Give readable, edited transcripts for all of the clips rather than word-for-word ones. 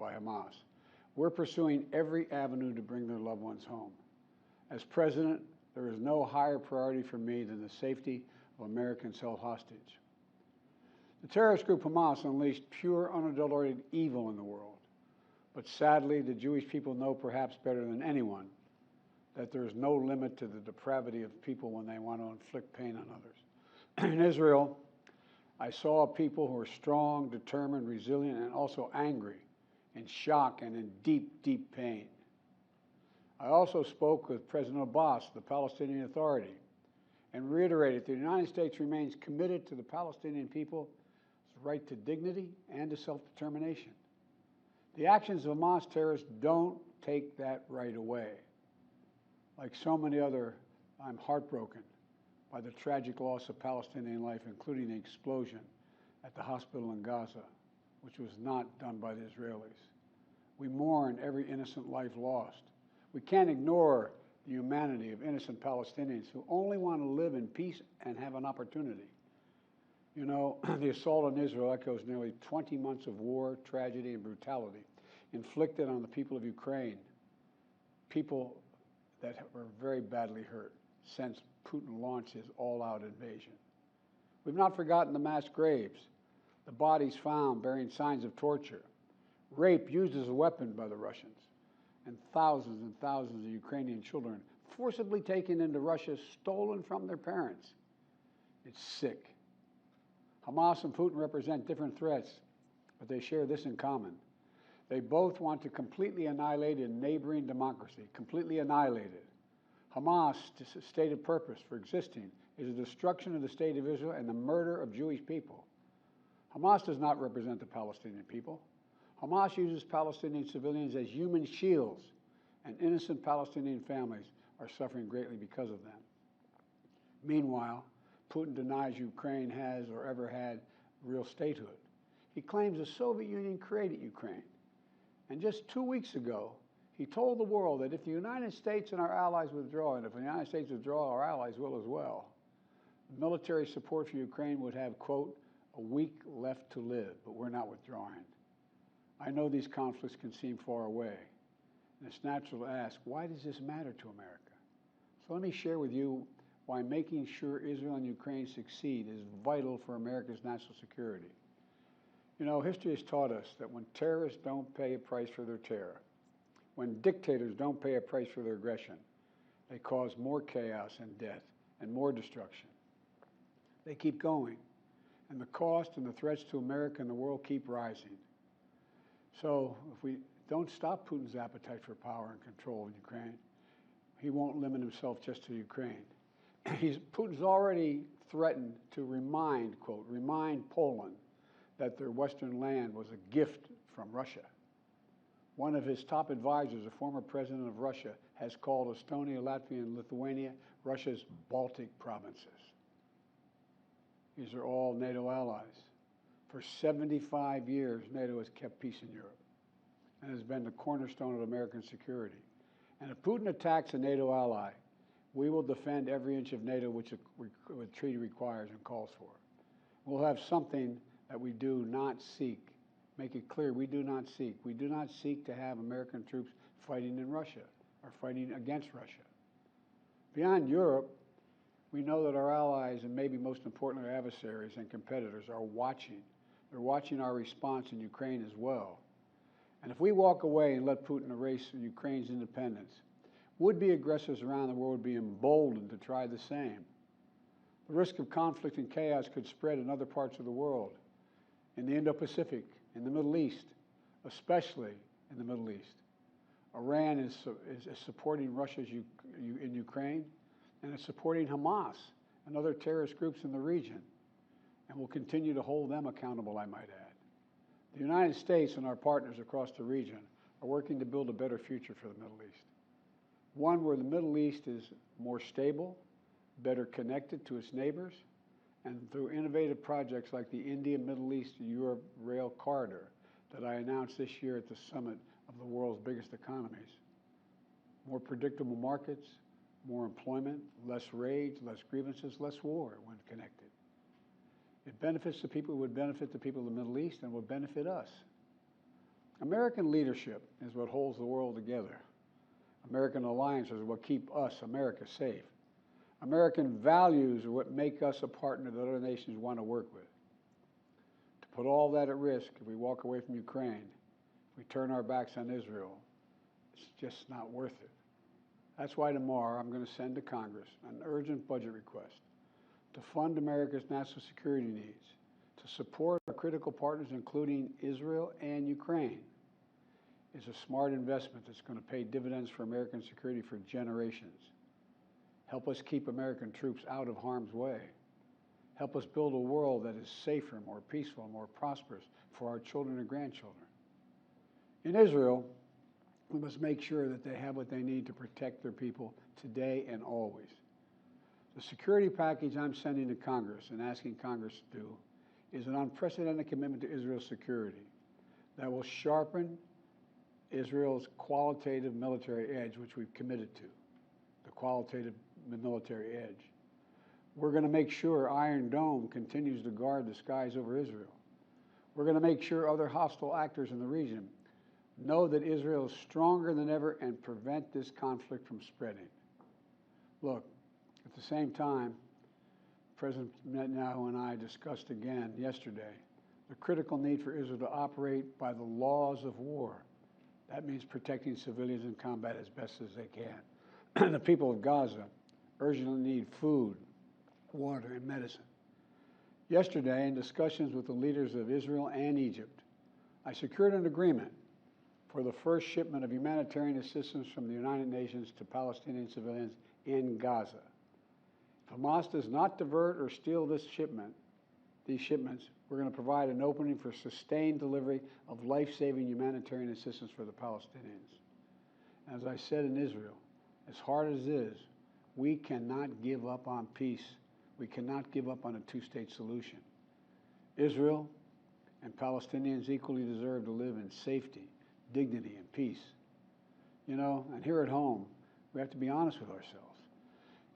by Hamas. We're pursuing every avenue to bring their loved ones home. As president, there is no higher priority for me than the safety of Americans held hostage. The terrorist group Hamas unleashed pure, unadulterated evil in the world. But sadly, the Jewish people know perhaps better than anyone that there is no limit to the depravity of people when they want to inflict pain on others. In Israel, I saw people who are strong, determined, resilient, and also angry, in shock and in deep, deep pain. I also spoke with President Abbas, the Palestinian Authority, and reiterated that the United States remains committed to the Palestinian people's right to dignity and to self-determination. The actions of Hamas terrorists don't take that right away. Like so many other, I'm heartbroken by the tragic loss of Palestinian life, including the explosion at the hospital in Gaza, which was not done by the Israelis. We mourn every innocent life lost. We can't ignore the humanity of innocent Palestinians who only want to live in peace and have an opportunity. You know, the assault on Israel echoes nearly 20 months of war, tragedy, and brutality inflicted on the people of Ukraine, people that were very badly hurt since Putin launched his all-out invasion. We've not forgotten the mass graves, the bodies found bearing signs of torture, rape used as a weapon by the Russians, and thousands of Ukrainian children forcibly taken into Russia, stolen from their parents. It's sick. Hamas and Putin represent different threats, but they share this in common. They both want to completely annihilate a neighboring democracy, completely annihilate it. Hamas' stated purpose for existing is the destruction of the state of Israel and the murder of Jewish people. Hamas does not represent the Palestinian people. Hamas uses Palestinian civilians as human shields, and innocent Palestinian families are suffering greatly because of them. Meanwhile, Putin denies Ukraine has or ever had real statehood. He claims the Soviet Union created Ukraine. And just 2 weeks ago, he told the world that if the United States and our allies withdraw, and if the United States withdraw, our allies will as well, military support for Ukraine would have, quote, a week left to live, but we're not withdrawing. I know these conflicts can seem far away, and it's natural to ask, why does this matter to America? So let me share with you why making sure Israel and Ukraine succeed is vital for America's national security. You know, history has taught us that when terrorists don't pay a price for their terror, when dictators don't pay a price for their aggression, they cause more chaos and death and more destruction. They keep going, and the cost and the threats to America and the world keep rising. So if we don't stop Putin's appetite for power and control in Ukraine, he won't limit himself just to Ukraine. Putin's already threatened to remind, quote, remind Poland that their Western land was a gift from Russia. One of his top advisors, a former president of Russia, has called Estonia, Latvia, and Lithuania Russia's Baltic provinces. These are all NATO allies. For 75 years, NATO has kept peace in Europe and has been the cornerstone of American security. And if Putin attacks a NATO ally, we will defend every inch of NATO which the treaty requires and calls for. We'll have something that we do not seek. Make it clear, we do not seek. We do not seek to have American troops fighting in Russia or fighting against Russia. Beyond Europe, we know that our allies, and maybe most importantly our adversaries and competitors, are watching. They're watching our response in Ukraine as well. And if we walk away and let Putin erase Ukraine's independence, would-be aggressors around the world would be emboldened to try the same. The risk of conflict and chaos could spread in other parts of the world, in the Indo-Pacific, in the Middle East, especially in the Middle East. Iran is supporting Russia in Ukraine, and it's supporting Hamas and other terrorist groups in the region, and will continue to hold them accountable, I might add. The United States and our partners across the region are working to build a better future for the Middle East. One where the Middle East is more stable, better connected to its neighbors, and through innovative projects like the India-Middle East-Europe Rail Corridor that I announced this year at the summit of the world's biggest economies. More predictable markets, more employment, less rage, less grievances, less war when connected. It benefits the people who would benefit the people of the Middle East and would benefit us. American leadership is what holds the world together. American alliances are what keep us, America, safe. American values are what make us a partner that other nations want to work with. To put all that at risk, if we walk away from Ukraine, if we turn our backs on Israel, it's just not worth it. That's why tomorrow I'm going to send to Congress an urgent budget request to fund America's national security needs, to support our critical partners, including Israel and Ukraine. It's a smart investment that's going to pay dividends for American security for generations. Help us keep American troops out of harm's way. Help us build a world that is safer, more peaceful, more prosperous for our children and grandchildren. In Israel, we must make sure that they have what they need to protect their people today and always. The security package I'm sending to Congress and asking Congress to do is an unprecedented commitment to Israel's security that will sharpen Israel's qualitative military edge, which we've committed to, the qualitative military edge. We're going to make sure Iron Dome continues to guard the skies over Israel. We're going to make sure other hostile actors in the region know that Israel is stronger than ever and prevent this conflict from spreading. Look, at the same time, President Netanyahu and I discussed again yesterday the critical need for Israel to operate by the laws of war. That means protecting civilians in combat as best as they can. The people of Gaza urgently need food, water, and medicine. Yesterday, in discussions with the leaders of Israel and Egypt, I secured an agreement for the first shipment of humanitarian assistance from the United Nations to Palestinian civilians in Gaza. If Hamas does not divert or steal these shipments, we're going to provide an opening for sustained delivery of life-saving humanitarian assistance for the Palestinians. As I said in Israel, as hard as it is, we cannot give up on peace. We cannot give up on a two-state solution. Israel and Palestinians equally deserve to live in safety, dignity, and peace. You know, and here at home, we have to be honest with ourselves.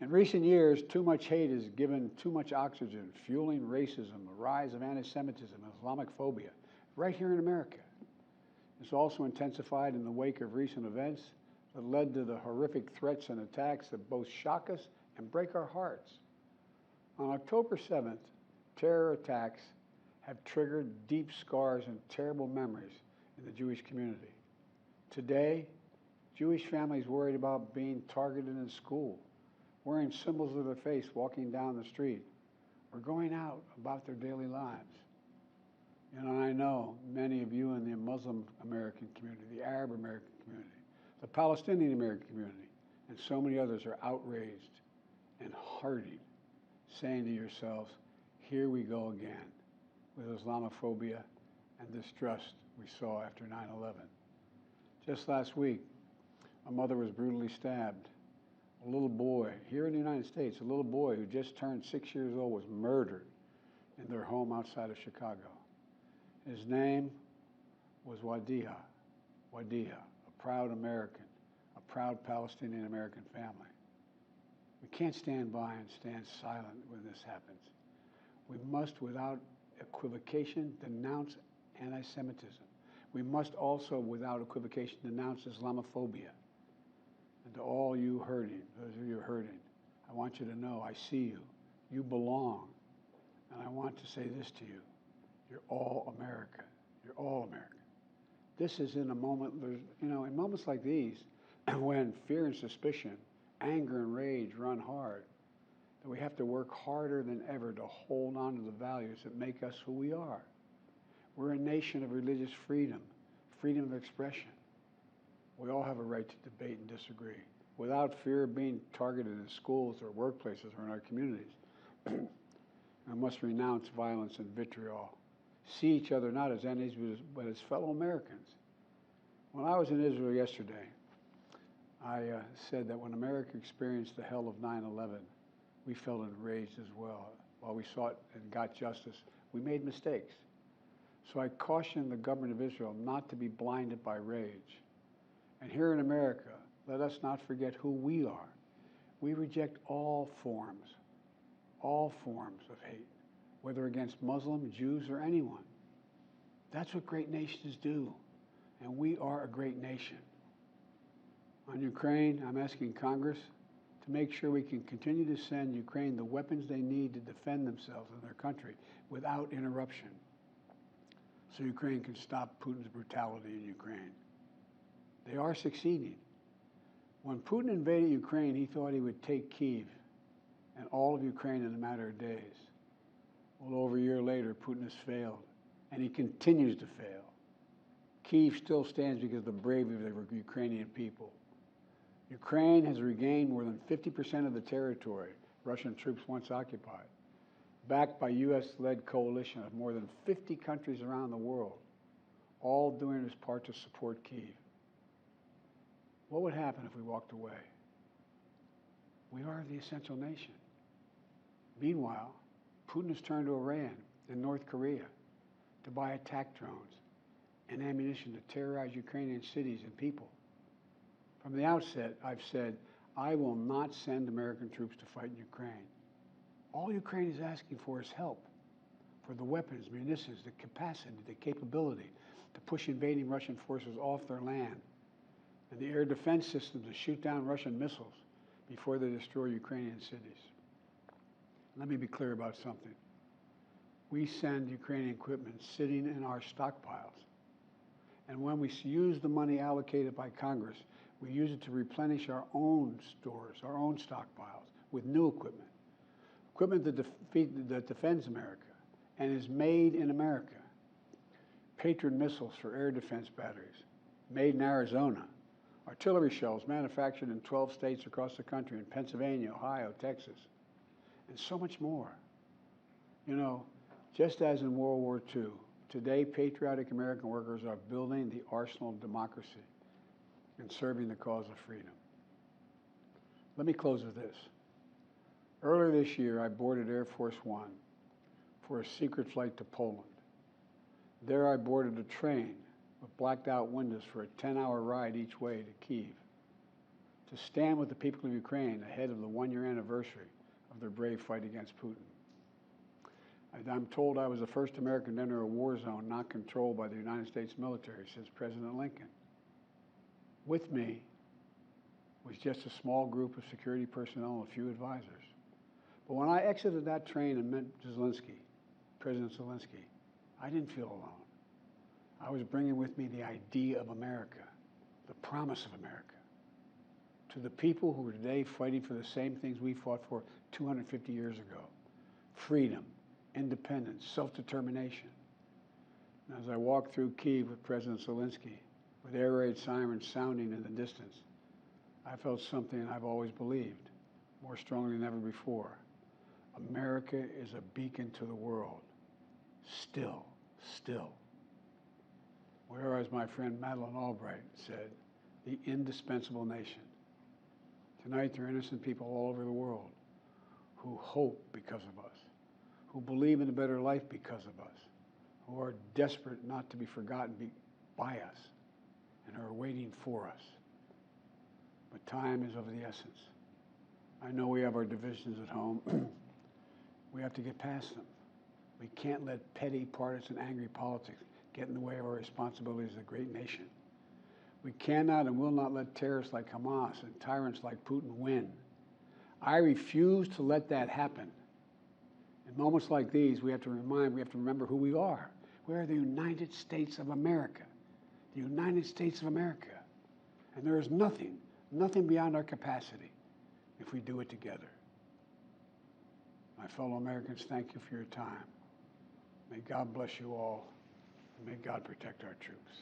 In recent years, too much hate has given too much oxygen, fueling racism, the rise of anti-Semitism, and Islamic phobia, right here in America. It's also intensified in the wake of recent events that led to the horrific threats and attacks that both shock us and break our hearts. On October 7th, terror attacks have triggered deep scars and terrible memories in the Jewish community. Today, Jewish families worried about being targeted in school, wearing symbols of their faith walking down the street, or going out about their daily lives. You know, I know many of you in the Muslim American community, the Arab American community, the Palestinian American community, and so many others are outraged and hurting, saying to yourselves, here we go again with Islamophobia and distrust we saw after 9/11. Just last week, a mother was brutally stabbed. A little boy, here in the United States, a little boy who just turned 6 years old was murdered in their home outside of Chicago. His name was Wadiha, a proud American, a proud Palestinian American family. We can't stand by and stand silent when this happens. We must, without equivocation, denounce anti-Semitism. We must also, without equivocation, denounce Islamophobia. And to all you hurting, those of you hurting, I want you to know I see you. You belong. And I want to say this to you. You're all America. You're all America. This is in a moment, you know, in moments like these, when fear and suspicion, anger and rage run hard, that we have to work harder than ever to hold on to the values that make us who we are. We're a nation of religious freedom, freedom of expression. We all have a right to debate and disagree without fear of being targeted in schools or workplaces or in our communities. We must renounce violence and vitriol. See each other not as enemies, but as fellow Americans. When I was in Israel yesterday, I said that when America experienced the hell of 9/11, we felt enraged as well. While we sought and got justice, we made mistakes. So I cautioned the government of Israel not to be blinded by rage. And here in America, let us not forget who we are. We reject all forms of hate, whether against Muslims, Jews, or anyone. That's what great nations do. and we are a great nation. On Ukraine, I'm asking Congress to make sure we can continue to send Ukraine the weapons they need to defend themselves and their country without interruption, so Ukraine can stop Putin's brutality in Ukraine. They are succeeding. When Putin invaded Ukraine, he thought he would take Kyiv and all of Ukraine in a matter of days. Well, over a year later, Putin has failed, and he continues to fail. Kyiv still stands because of the bravery of the Ukrainian people. Ukraine has regained more than 50% of the territory Russian troops once occupied, backed by U.S.-led coalition of more than 50 countries around the world, all doing its part to support Kyiv. What would happen if we walked away? We are the essential nation. Meanwhile, Putin has turned to Iran and North Korea to buy attack drones and ammunition to terrorize Ukrainian cities and people. From the outset, I've said, I will not send American troops to fight in Ukraine. All Ukraine is asking for is help, for the weapons, munitions, the capacity, the capability to push invading Russian forces off their land, and the air defense system to shoot down Russian missiles before they destroy Ukrainian cities. Let me be clear about something. We send Ukrainian equipment sitting in our stockpiles, and when we use the money allocated by Congress, we use it to replenish our own stores, our own stockpiles, with new equipment. Equipment that defends America and is made in America. Patriot missiles for air defense batteries, made in Arizona. Artillery shells manufactured in 12 states across the country, in Pennsylvania, Ohio, Texas, and so much more. You know, just as in World War II, today patriotic American workers are building the arsenal of democracy and serving the cause of freedom. Let me close with this. Earlier this year, I boarded Air Force One for a secret flight to Poland. There I boarded a train with blacked out windows for a 10-hour ride each way to Kyiv, to stand with the people of Ukraine ahead of the one-year anniversary of their brave fight against Putin. I'm told I was the first American to enter a war zone not controlled by the United States military since President Lincoln. With me was just a small group of security personnel and a few advisors. But when I exited that train and met Zelensky, President Zelensky, I didn't feel alone. I was bringing with me the idea of America, the promise of America, to the people who are today fighting for the same things we fought for 250 years ago: freedom, independence, self-determination. And as I walked through Kyiv with President Zelensky, with air raid sirens sounding in the distance, I felt something I've always believed, more strongly than ever before. America is a beacon to the world. Still. Or as my friend Madeleine Albright said, the indispensable nation. Tonight there are innocent people all over the world who hope because of us, who believe in a better life because of us, who are desperate not to be forgotten by us, and are waiting for us. But time is of the essence. I know we have our divisions at home. We have to get past them. We can't let petty, partisan, angry politics get in the way of our responsibilities as a great nation. We cannot and will not let terrorists like Hamas and tyrants like Putin win. I refuse to let that happen. In moments like these, we have to remember who we are. We are the United States of America. The United States of America. And there is nothing beyond our capacity if we do it together. My fellow Americans, thank you for your time. May God bless you all, and may God protect our troops.